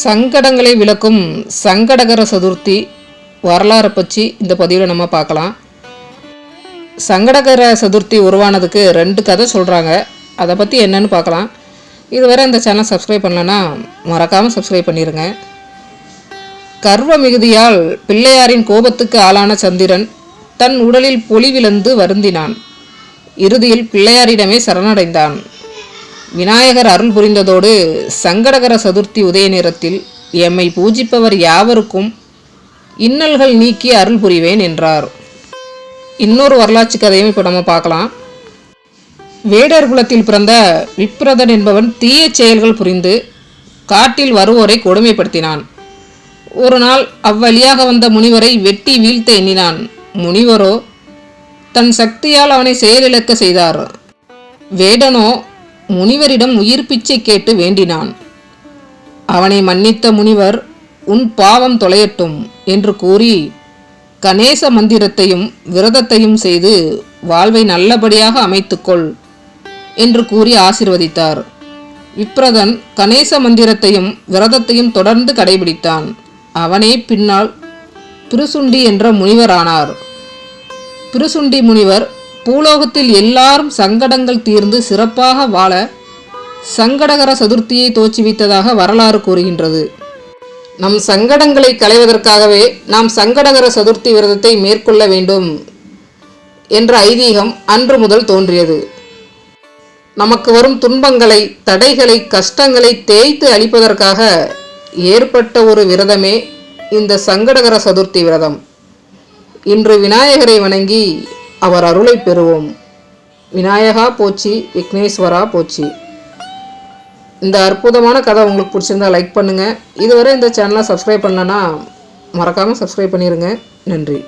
சங்கடங்களை விளக்கும் சங்கடகர சதுர்த்தி வரலாறை பற்றி இந்த பதிவில் நம்ம பார்க்கலாம். சங்கடகர சதுர்த்தி உருவானதுக்கு 2 கதை சொல்கிறாங்க. அதை பற்றி என்னன்னு பார்க்கலாம். இதுவரை இந்த சேனல் சப்ஸ்கிரைப் பண்ணலன்னா மறக்காமல் சப்ஸ்கிரைப் பண்ணிடுங்க. கர்வ மிகுதியால் பிள்ளையாரின் கோபத்துக்கு ஆளான சந்திரன் தன் உடலில் பொலிவிழந்து வருந்தினான். இறுதியில் பிள்ளையாரிடமே சரணடைந்தான். விநாயகர் அருள் புரிந்ததோடு சங்கடகர சதுர்த்தி உதய நேரத்தில் எம்மை பூஜிப்பவர் யாவருக்கும் இன்னல்கள் நீக்கி அருள் புரிவேன் என்றார். இன்னொரு வரலாற்று கதையும் இப்போ நம்ம பார்க்கலாம். வேடர் குலத்தில் பிறந்த விப்ரதன் என்பவன் தீய செயல்கள் புரிந்து காட்டில் வருவோரை கொடுமைப்படுத்தினான். ஒரு நாள் அவ்வழியாக வந்த முனிவரை வெட்டி வீழ்த்த எண்ணினான். முனிவரோ தன் சக்தியால் அவனை செயலிழக்க செய்தார். வேடனோ முனிவரிடம் உயிர் பிச்சை கேட்டு வேண்டினான். அவனை மன்னித்த முனிவர் உன் பாவம் தொலையட்டும் என்று கூறி கணேச மந்திரத்தையும் விரதத்தையும் செய்து வாழ்வை நல்லபடியாக அமைத்துக்கொள் என்று கூறி ஆசீர்வதித்தார். விப்ரதன் கணேச மந்திரத்தையும் விரதத்தையும் தொடர்ந்து கடைபிடித்தான். அவனே பின்னால் பிருசுண்டி என்ற முனிவரானார். பிருசுண்டி முனிவர் பூலோகத்தில் எல்லாரும் சங்கடங்கள் தீர்ந்து சிறப்பாக வாழ சங்கடகர சதுர்த்தியை தோற்றுவித்ததாக வரலாறு கூறுகின்றது. நம் சங்கடங்களை களைவதற்காகவே நாம் சங்கடகர சதுர்த்தி விரதத்தை மேற்கொள்ள வேண்டும் என்ற ஐதீகம் அன்று முதல் தோன்றியது. நமக்கு வரும் துன்பங்களை, தடைகளை, கஷ்டங்களை தேய்த்து அளிப்பதற்காக ஏற்பட்ட ஒரு விரதமே இந்த சங்கடகர சதுர்த்தி விரதம். இன்று விநாயகரை வணங்கி அவர் அருளை பெறுவோம். விநாயகா போற்றி, விக்னேஸ்வரா போற்றி. இந்த அற்புதமான கதை உங்களுக்கு பிடிச்சிருந்தா லைக் பண்ணுங்கள். இதுவரை இந்த சேனலை சப்ஸ்கிரைப் பண்ணலன்னா மறக்காமல் சப்ஸ்கிரைப் பண்ணிடுங்க. நன்றி.